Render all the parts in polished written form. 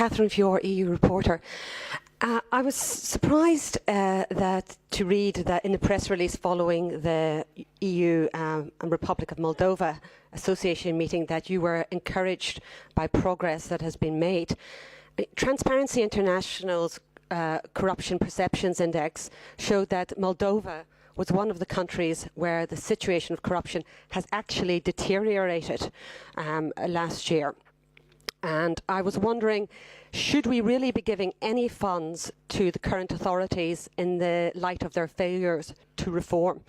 Catherine Feore, EU reporter. I was surprised to read that in the press release following the EU and Republic of Moldova Association meeting that you were encouraged by progress that has been made. Transparency International's Corruption Perceptions Index showed that Moldova was one of the countries where the situation of corruption has actually deteriorated last year. And I was wondering, should we really be giving any funds to the current authorities in the light of their failures to reform?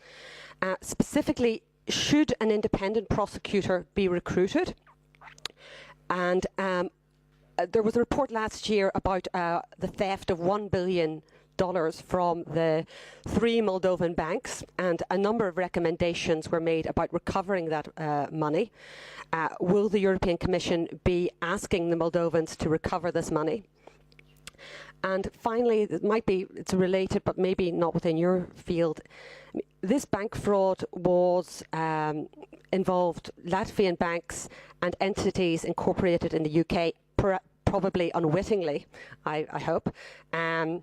Specifically, should an independent prosecutor be recruited? And there was a report last year about the theft of $1 billion from the 3 Moldovan banks, and a number of recommendations were made about recovering that money. Will the European Commission be asking the Moldovans to recover this money? And finally, it's related, but maybe not within your field. This bank fraud was involved Latvian banks and entities incorporated in the UK, probably unwittingly, I hope. And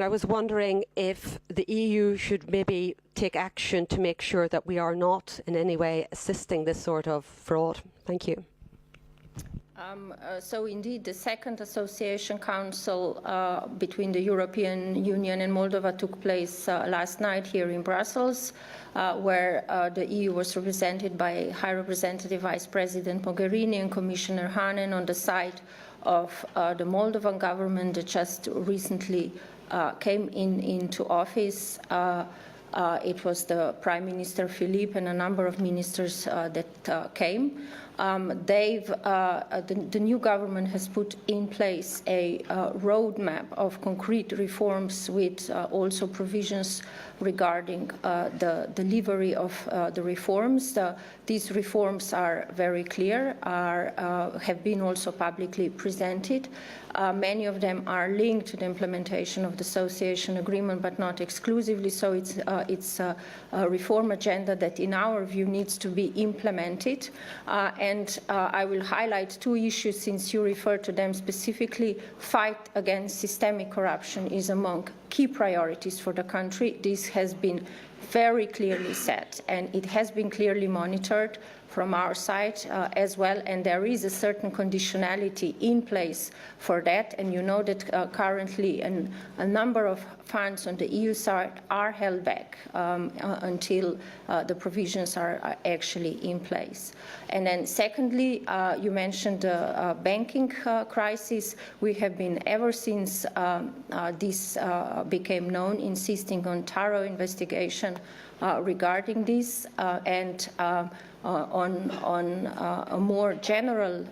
I was wondering if the EU should maybe take action to make sure that we are not in any way assisting this sort of fraud. Thank you. So indeed, the second Association Council between the European Union and Moldova took place last night here in Brussels, where the EU was represented by High Representative Vice President Mogherini and Commissioner Hahn on the side of the Moldovan government that just recently came into office. It was the Prime Minister Philippe and a number of ministers that came. The new government has put in place a roadmap of concrete reforms with also provisions regarding the delivery of the reforms. These reforms are very clear, have been also publicly presented. Many of them are linked to the implementation of the association agreement, but not exclusively. So it's a reform agenda that, in our view, needs to be implemented. And I will highlight 2 issues, since you refer to them specifically. Fight against systemic corruption is among key priorities for the country. This has been very clearly set, and it has been clearly monitored from our side as well, and there is a certain conditionality in place for that. And you know that currently a number of funds on the EU side are held back until the provisions are actually in place. And then secondly, you mentioned the banking crisis. We have been, ever since this became known, insisting on thorough investigation regarding this, and on a more general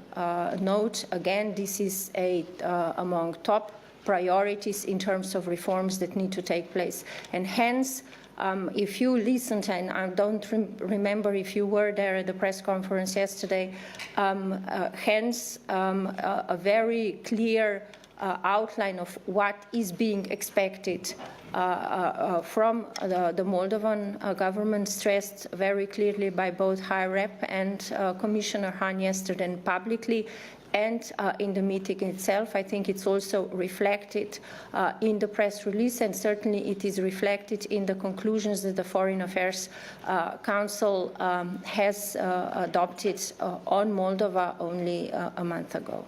note, again, this is among top priorities in terms of reforms that need to take place. And hence, if you listened, and I don't remember if you were there at the press conference yesterday, hence a very clear outline of what is being expected from the Moldovan government, stressed very clearly by both High Rep and Commissioner Hahn yesterday and publicly, and in the meeting itself. I think it's also reflected in the press release, and certainly it is reflected in the conclusions that the Foreign Affairs Council has adopted on Moldova only a month ago.